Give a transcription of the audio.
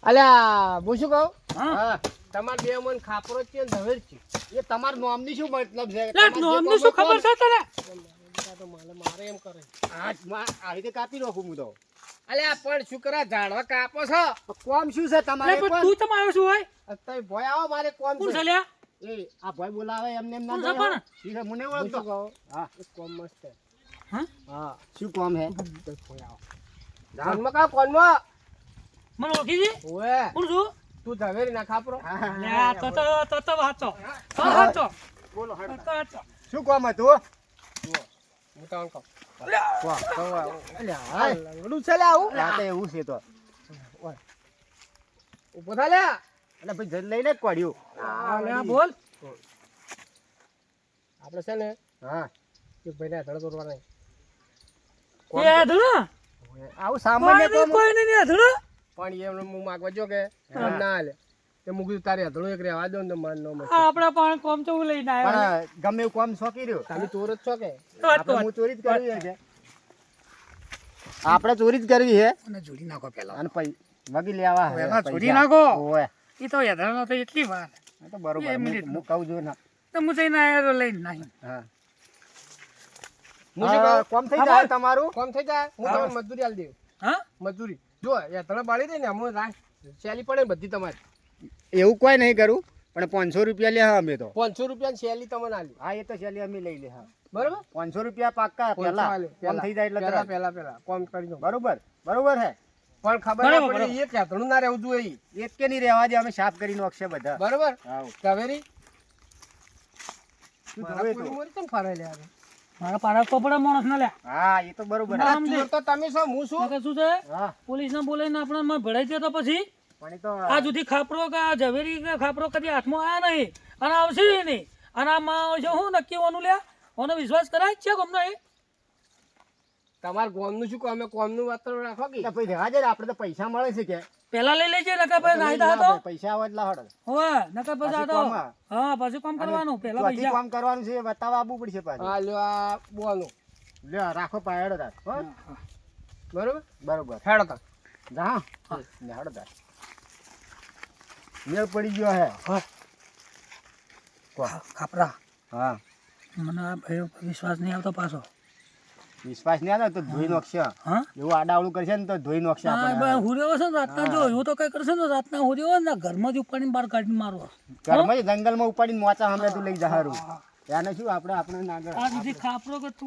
અલ્યા હું શું કહું હા તમાર બે મન ખાપરો છે ને ધવેર છે એ તમાર નામની શું મતલબ છે નોમની શું ખબર છે તને તો મારે એમ કરે આવી રીતે કાપી નાખું હું તો અલ્યા પણ શું કરા ઝાડવા કાપો છો કોમ શું છે તમારે લે, પણ તું ચમ આવ્યો છું હોય અત્યારે ભોય આવો મારે કોમ કોણ છે છે લ્યા એ આ ભાઈ બોલાવે એમને એમ ના કોણ છે જાય, પણ? હો. ઠીક છે, મને હું ઓળખતો શું કહું હા એક કોમ મસ્ત છે હા હા શું કોમ હે તો ભોય આવો કોનમાં કા કોનમાં મને ઓળખી જી ઓએ કોણ છું તું ધવેરી ના ખાપરો લે આ તો વાંચો તો વાંચો બોલો તો હટ. વાંચો શું કોમ હતું હું તમને કહું વાહ અલ્યા આ લંગડું છે લે આવું રાતે એવું છે તો ઉભો થા લે એટલે ભાઈ જલ લઈને જ પડ્યું લે બોલ આપણે છે ને હા એક ભાઈને ધડ તોડવા નહીં એ ધણો આવું સામાન્ય કોમ કોઈ નહીં ધણો પણ એમને હું માગવા જો કે મન ના હાલે તે હું કીધું તારે હધણું એક રહેવા દો ને તો માન નો મળે આપડા પણ કોમ તો હું લઈને આવ્યો પણ ગમે એવું કોમ શોખી રહ્યો તમે ચોર જ છો કે આપણે હું ચોરી જ કરવી છે આપણે ચોરી જ કરવી છે મને જોડી નાખો પેલા અને વગી લેવા હે એમાં પૈસા. ચોરી નાખો. ઓવે. એ તો યધાનો તો એટલી વાર આ તો બરોબર બે હું મિનિટનું. કહું છું ને તો હું જઈને આવ્યો તો લઈને નહીં હા હું શું કહું? કોમ થઈ હા, જાય બોલ. તમારું કોમ થઈ જાય હું હા. તમને મજૂરી આલી દઉં હા મજૂરી જો યાત્રા બાળી દે ને અમુક શેલી પડે ને બધી તમારી એવું કોઈ નહીં કરું પણ 500 રૂપિયા લે હા અમે તો 500 રૂપિયા શેલી તમને આલી હા એ તો ચાલી અમે લઈ લે હા બરોબર 500 રૂપિયા પાક્કા પેલા કોમ થઈ જાય એટલે તરત. પેલા કોમ કરી દો બરોબર બરોબર હે પણ ખબર ના બરોબર, પડી એક યાત્રનું ના રહેવું જોઈએ એક કે નહીં રહેવા દે અમે સાફ કરી નાખશે બધા બરોબર હાઉ. કાવેરી શું મારા જોવે પૂરી તો મોરી કેમ ફરાય લે આ? મારા પાડા કપડા માણસ ના લે હા એ તો બરોબર હા. આ ચોર તો તમે છો હું છું કે શું છે હા પોલીસ ને બોલાવીને આપણે માં ભરાઈ દે તો પછી પણ એ તો આ સુધી ખાપરો કે આ ઝવેરી કે ખાપરો કદી હાથમાં આયા નહીં અને આવશે નહીં અને આમાં જો હું નક્કી ઓનું લે ઓનો વિશ્વાસ કરાય જ છે ગમનો એ તમાર ગોમનું શું કહો અમે કોમનું વાતાવરણ રાખો કે એટલે પછી રહેવા દે ને, આપણે તો પૈસા મળે છે કે પેલા લઈ લેજે નકા પછી નાઈ દા તો પૈસા આવે એટલે હળ હોવે નકા પછી આ તો પાછી કોમ. હા પછી કામ કરવાનું પેલા ચોથી પૈસા કામ કરવાનું છે એ બતાવવા આવવું પડશે પાછું હા લ્યો આ બોનું લ્યો રાખો પાયડો તાર હો? બરોબર બરોબર હેડો તા જા ને હળો તાર મેળ પડી ગયો હે ખાપરા હા મને આ ભાઈ વિશ્વાસ નહીં આવતો પાછો વિશ્વાસ નહીં આવે તો ધોઈ નાખશે હા એવું આડાવડું કરશે ને તો ધોઈ નાખશે હા આપણે ભાઈ હુર્યો છે ને રાતના જો એવું તો કઈ કરશે ને રાતના હુર્યો ને ઘરમાં જ ઉપાડીને બહાર કાઢીને મારવો ઘરમાં જ જંગલમાં ઉપાડીને મોચા સામે તું લઈ જહારું એને શું આપણે ના આગળ આ સુધી ખાપરો કે તું